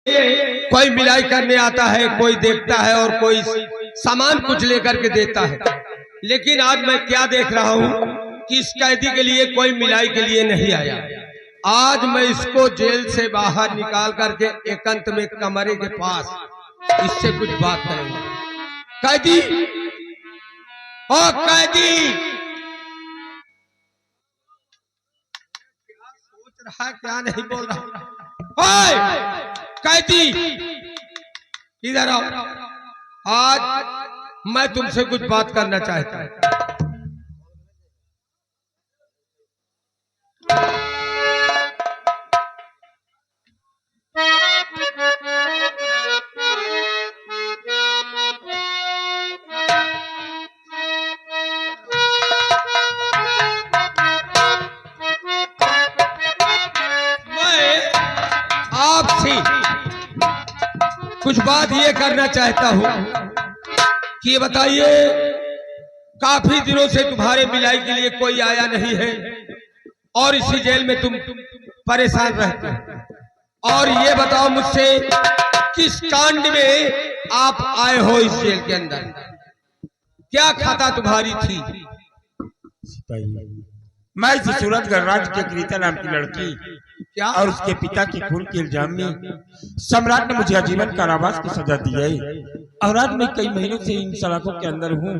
कोई मिलाई करने आता है, कोई देखता है और कोई सामान कुछ लेकर के देता है। लेकिन आज मैं क्या देख रहा हूं कि इस कैदी के लिए कोई मिलाई के लिए नहीं आया। आज मैं इसको जेल से बाहर निकाल करके एकांत में कमरे के पास इससे कुछ बात करेंगे। कैदी, ओ कैदी, क्या सोच रहा, क्या नहीं बोल रहा? ओए कैदी, इधर आओ। आज मैं तुमसे कुछ बात करना चाहता हूं। आपसे कुछ बात ये करना चाहता हूं कि बताइए, काफी दिनों से तुम्हारे मिलाई के लिए कोई आया नहीं है और इसी जेल में तुम परेशान रहते हो। और ये बताओ मुझसे, किस कांड में आप आए हो इस जेल के अंदर? क्या खाता तुम्हारी थी? मैं इसी सूरतगढ़ राज्य के रीता नाम की लड़की क्या और उसके पिता के खून के इल्जाम में सम्राट ने मुझे आजीवन कारावास की सजा दी है। और आज मैं कई महीनों से इन सलाखों के अंदर हूँ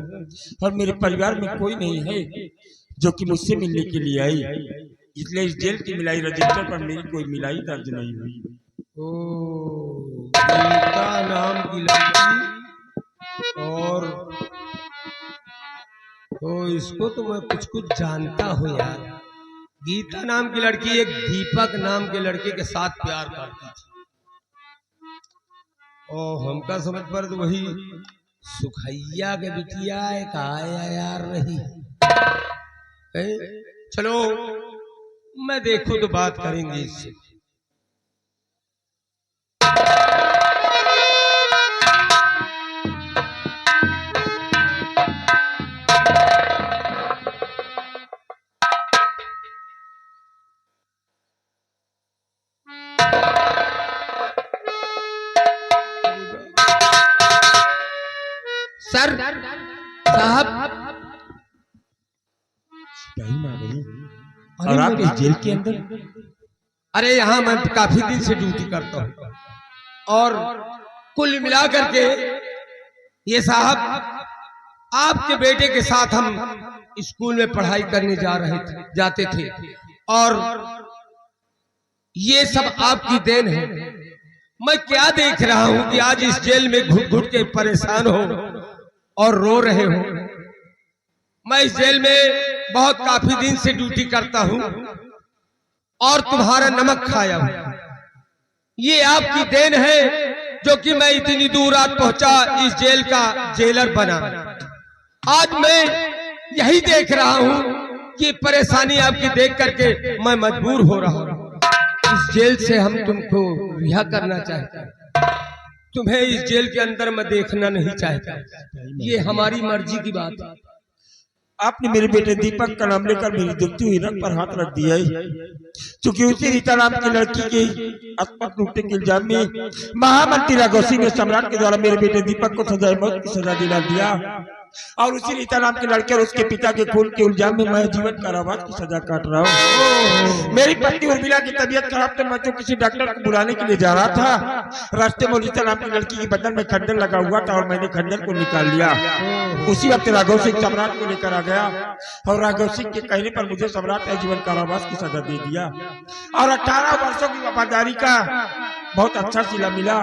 और मेरे परिवार में कोई नहीं है जो कि मुझसे मिलने के लिए आई। इसलिए इस जेल की मिलाई रजिस्टर पर मेरी कोई मिलाई दर्ज नहीं हुई। गीता नाम की लड़की, और तो इसको तो मैं कुछ कुछ जानता हूँ यार। गीता नाम की लड़की एक दीपक नाम के लड़के के साथ प्यार करती थी। और हमका समझ पर तो वही सुखैया के बिटिया एक आया यार रही। चलो मैं देखूं तो बात करेंगे इससे। सर साहब, और आप इस जेल के अंदर? अरे यहाँ मैं काफी दिन से ड्यूटी करता हूँ और कुल मिला करके ये साहब, आपके बेटे के साथ हम स्कूल में पढ़ाई करने जाते थे और ये सब आपकी देन है। मैं क्या देख रहा हूं कि आज इस जेल में घुट घुट के परेशान हो और रो रहे हो। मैं इस जेल में बहुत काफी दिन से ड्यूटी करता हूं और तुम्हारा नमक खाया हूं। ये आपकी देन है जो कि मैं इतनी दूर आज पहुंचा, इस जेल का जेलर बना। आज मैं यही देख रहा हूं कि परेशानी आपकी देख करके मैं मजबूर हो रहा हूं। इस जेल से हम तुमको रिहा करना चाहते हैं। तुम्हें इस जेल के अंदर मैं देखना नहीं चाहता। ये हमारी मर्जी की बात है। आपने मेरे बेटे दीपक का नाम लेकर मेरी दुखती हुई रंग पर हाथ रख दिया है, क्योंकि उसी रीता नाम की लड़की के आत्महत्या लूटने के इल्जाम में महामंत्री राघव सिंह ने सम्राट के द्वारा मेरे बेटे दीपक को सजा मौत की सजा दिला दिया। और उसी रीता नाम के लड़के और उसके पिता के खून के इल्जाम में मैं जीवन कारावास की सजा काट रहा हूँ। मेरी पत्नी उर्मिला की तबीयत खराब तो मैं तो किसी डॉक्टर को बुलाने के लिए जा रहा था। रास्ते में रीता नाम की लड़की के बदन में खंडर लगा हुआ था और मैंने खंडर को निकाल लिया। उसी वक्त राघव सिंह सम्राट को लेकर आ गया और राघव सिंह के कहने पर मुझे सम्राट ने जीवन कारावास की सजा दे दिया और 18 वर्षों की वफादारी का बहुत अच्छा सिला मिला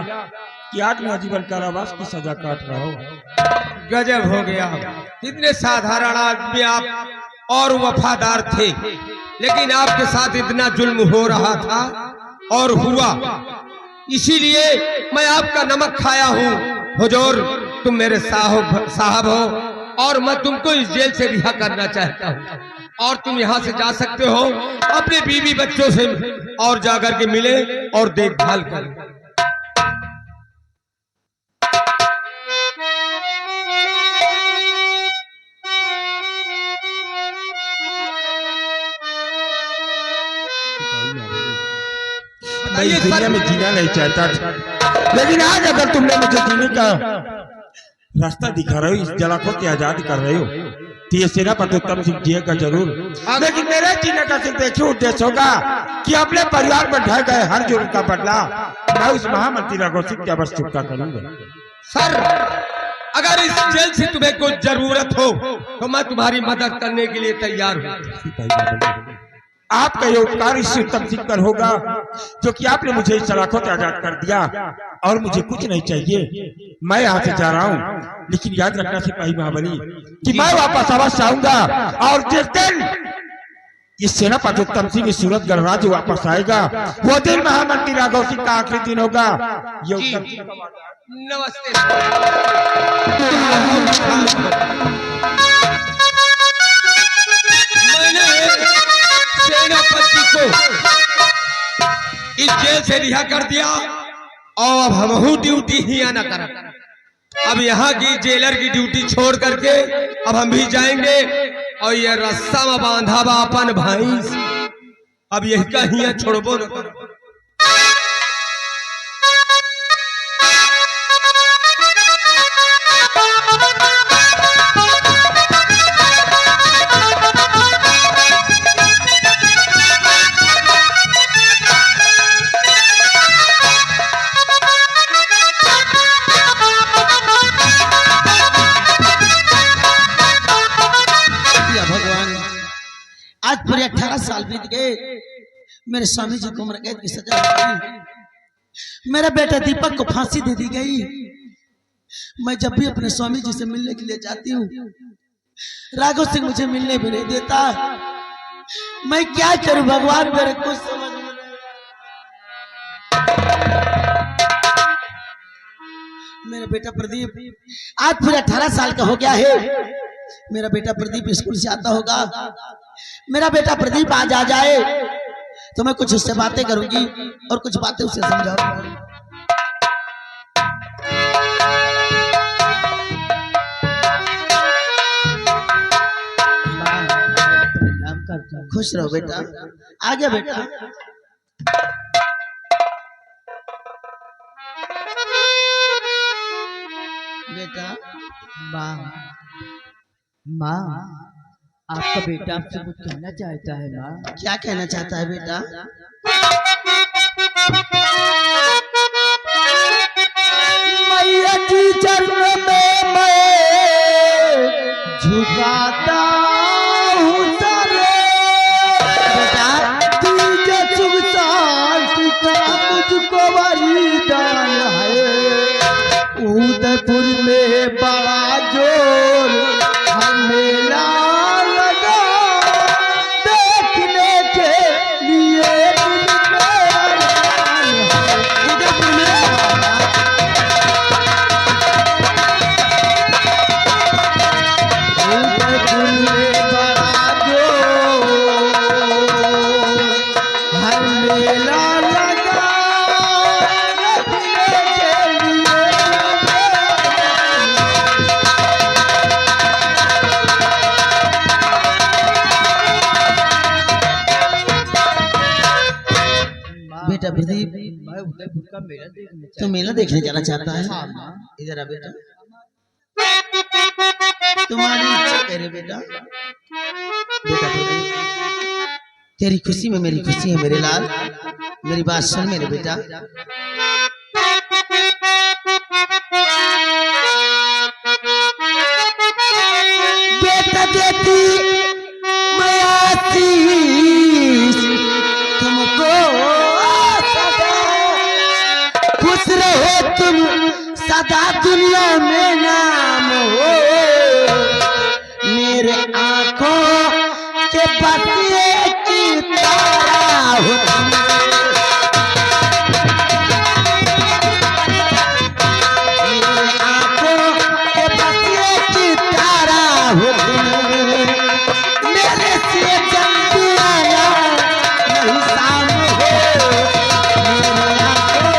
कि आज मैं आजीवन कारावास की सजा काट रहा हूँ। गजब हो गया। इतने साधारण आदमी आप और वफादार थे, लेकिन आपके साथ इतना जुल्म हो रहा था और हुआ, इसीलिए मैं आपका नमक खाया हूँ। हुजूर, तुम मेरे साहब हो और मैं तुमको इस जेल से रिहा करना चाहता हूँ और तुम यहाँ से जा सकते हो अपने बीवी बच्चों से और जाकर के मिले और देखभाल करें। मैं इस दुनिया में जीना नहीं चाहता था, लेकिन आज अगर तुमने मुझे जीने का रास्ता दिखा रहे हो, इस जला को आजाद कर रहे हो, तो ये सेनापति उत्तम सिंह जिएगा जरूर, लेकिन मेरे जीने का सिर्फ एक ही उद्देश्य होगा कि अपने परिवार में ढह गए हर जुर्म का बदला मैं उस महामंत्री राघव सिंह की अवश्य चुकता करूंगा। सर, अगर इस जेल से तुम्हें कुछ जरूरत हो तो मैं तुम्हारी मदद करने के लिए तैयार हूँ। आपका ये उपकार इस उत्तम सिंह पर होगा जो कि आपने मुझे इस सलाखों से आजाद कर दिया और मुझे कुछ नहीं चाहिए। मैं यहाँ से जा रहा हूँ, लेकिन याद रखना सिपाही महाबली कि मैं वापस अवश्य आऊंगा, और जिस दिन इस सेनापति उत्तम सिंह सूरतगढ़ राज्य वापस आएगा वो दिन महामंत्री राघव सिंह का आखिरी दिन होगा। ये उत्तम सिंह का वादा। नमस्ते। मैंने सेनापति को इस जेल से रिहा कर दिया और अब हमहू ड्यूटी ही आना करा। अब यहाँ की जेलर की ड्यूटी छोड़ करके अब हम भी जाएंगे और ये रस्सा में बांधा बा अपन भाई, अब यही का ही छोड़बो न करो। आज पूरे 18 साल बीत गए, मेरे स्वामी जी को उम्र कैद की सजा हो गई, मेरा बेटा दीपक को फांसी दे दी गई। मैं जब भी अपने स्वामी जी से मिलने के लिए जाती हूँ, राघव सिंह मुझे मिलने भी नहीं देता। मैं क्या करूं भगवान, मेरे कुछ समझ में नहीं। मेरा बेटा प्रदीप आज पूरे 18 साल का हो गया है। मेरा बेटा प्रदीप स्कूल से आता होगा, मेरा बेटा प्रदीप आज आ जाए तो मैं कुछ उससे बातें करूंगी और कुछ बातें उसे समझाऊंगी। खुश रहो बेटा, आ गया बेटा। बेटा माँ, माँ, आपका बेटा आपसे कुछ कहना चाहता है माँ। क्या कहना चाहता है बेटा? मैया की चरण में मैं झुकाता हूँ सरे, बेटा तुझे सुख शांति का मुझको वरदान है। उदयपुर में बड़ा जोर मेला लगा, देखने के लिए उदयपुर में बड़ा जोर हर मेला लगा, देखने के लिए बेटा प्रदीप, मैं उदयपुर का मेला देखने तो मेला देखने जाना चाहता है? हाँ माँ। इधर आ बेटा, तुम्हारी इच्छा कह रहे बेटा। बेटा प्रदीप, तेरी खुशी में मेरी खुशी है मेरे लाल, मेरी बात सुन मेरे बेटा। बेटा देती मैं आशीष तुमको सदा, खुश रहो तुम सदा दुनिया में नाम हो, मेरे आंखों के बतिए की तारा हो तुम। मेरे आंखों के बतिए की तारा हो तुम, मेरे से जल्दी आना नहीं शाम हो, मेरे आंखों।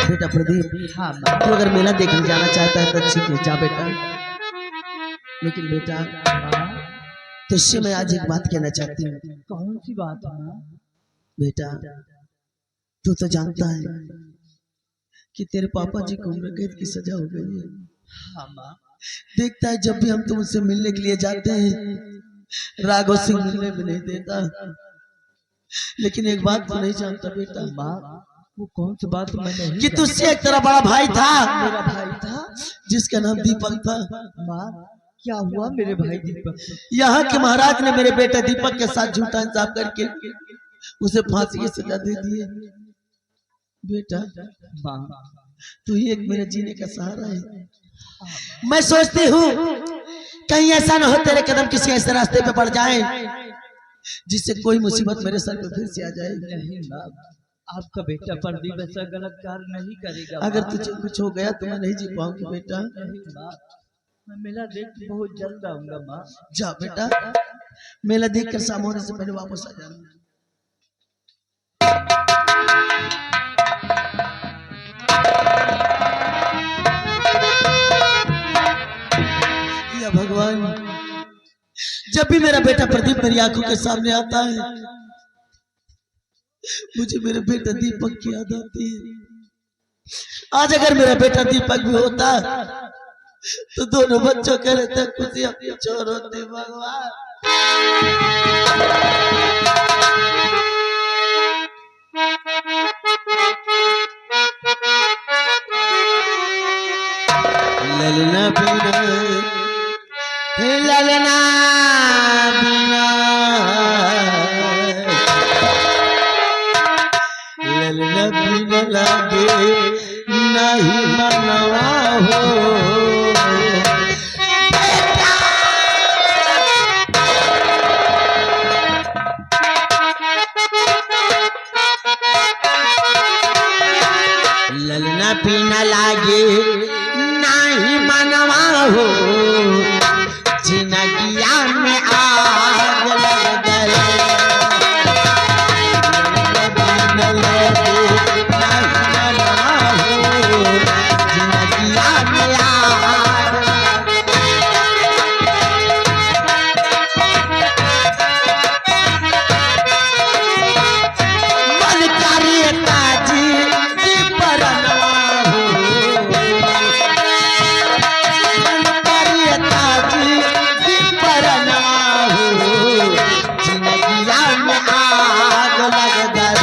बेटा प्रदीप, हाँ माँ। तू अगर मेला देखने जाना चाहता है तो ठीक है, जा बेटा। लेकिन बेटा माँ, तुझसे मैं आज एक बात कहना चाहती हूँ। कौन सी बात है माँ? बेटा तू तो जानता है कि तेरे पापा जी को उम्र कैद की सजा हो गई है। हाँ माँ। देखता है जब भी हम तुमसे मिलने के लिए जाते हैं राघव सिंह मिलने में नहीं देता। लेकिन एक बात तो नहीं जानता बेटा माँ वो कौन सी बात मैं नहीं कि तुझसे एक तेरा बड़ा भाई था, मेरा भाई था जिसका नाम दीपक था। माँ क्या हुआ मेरे भाई दीपक? यहाँ के महाराज ने मेरे बेटे दीपक के साथ झूठा इंसाफ करके उसे फांसी की सजा दे दी है। बेटा माँ तू ही एक मेरे जीने का सहारा है। मैं सोचती हूँ कहीं ऐसा ना हो तेरे कदम किसी ऐसे रास्ते पे पड़ जाए जिससे कोई मुसीबत मेरे सर पे फिर से आ जाए। नहीं माँ आपका बेटा प्रदीप ऐसा गलत कार्य नहीं करेगा। अगर तुझे कुछ हो गया तो मैं नहीं जी पाऊंगी बेटा। नहीं माँ मैं मेला देख के बहुत जल्द आऊंगा माँ। जा बेटा मेला देख कर शाम होने से पहले वापस आ जाना। या भगवान जब भी मेरा बेटा प्रदीप मेरी आंखों के सामने आता है मुझे मेरे बेटा दीपक की याद आती है। आज अगर मेरा बेटा दीपक भी होता तो दोनों बच्चों के रहते खुशी अपनी छोर होती। भगवान ललना बिना ललना बिना ललना बिना लागे नहीं मनवा हो। ललना पीना लागे नहीं मनवा हो जिंदगिया में आग लग गए। ललना लागे नहीं मनवा हो जिंदगिया में आग मन करे ताजी परनवा हो। मन करे ताजी परनवा हो जिंदगिया में आग लग गई।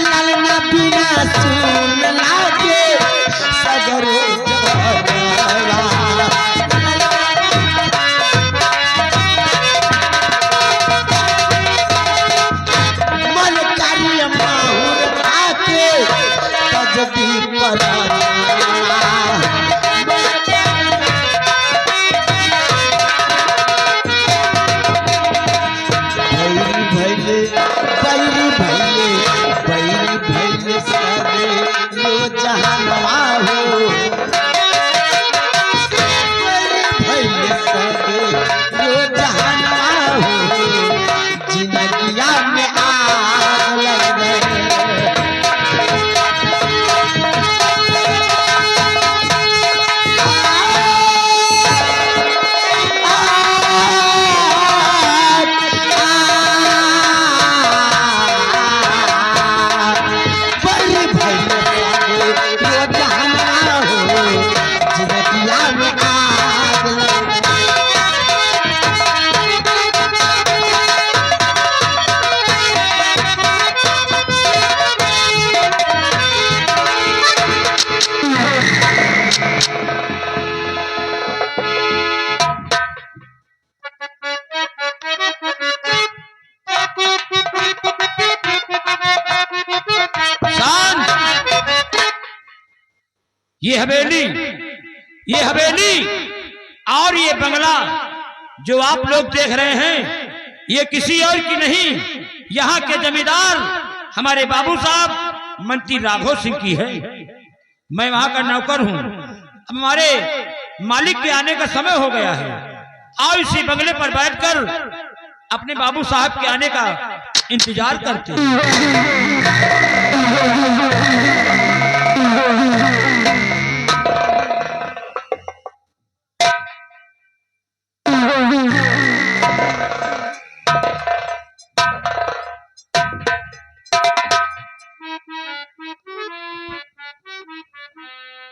ललना बिना सुन लागे सगरो जगरा। मन कार्य माहुर आके तजदी पराना। भैली भैले बैरी भैले बैरी भैले सारे लो जहानवा हो। बैरी भैले सारे लो जहानवा हो जिंदगिया में आग लग गए। बैरी भैले सारे लो जहानवा हो जिंदगिया में आग लग गए। ये हवेली और ये बंगला जो आप लोग देख रहे हैं ये किसी और की नहीं, यहाँ के जमींदार हमारे बाबू साहब मंत्री राघव सिंह की है। मैं वहां का नौकर हूँ। अब हमारे मालिक के आने का समय हो गया है और इसी बंगले पर बैठकर अपने बाबू साहब के आने का इंतजार करते हैं।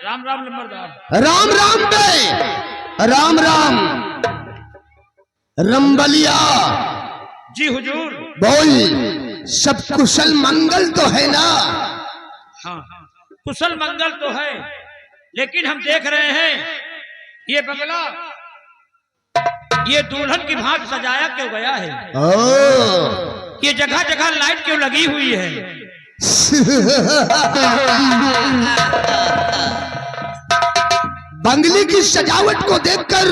राम राम नंबरदार। राम राम बे, राम राम। रंबलिया जी हुजूर। बोल, सब कुशल मंगल तो है ना? हाँ कुशल मंगल तो है, लेकिन हम देख रहे हैं ये बंगला, ये दुल्हन की भांति सजाया क्यों गया है? ओ, ये जगह जगह लाइट क्यों लगी हुई है? बंगले की सजावट को देखकर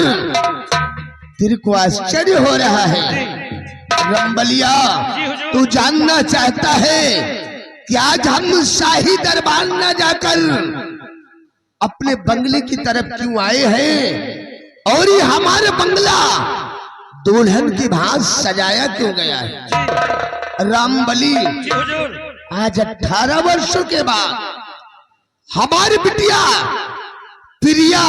तेरे को आश्चर्य हो रहा है। रंबलिया, तू जानना चाहता है कि आज हम शाही दरबार न जाकर अपने बंगले की तरफ क्यों आए हैं और ये हमारा बंगला दुल्हन की भांति सजाया क्यों गया है? रामबली, जी हुजूर। आज 18 वर्षों के बाद हमारी बिटिया प्रिया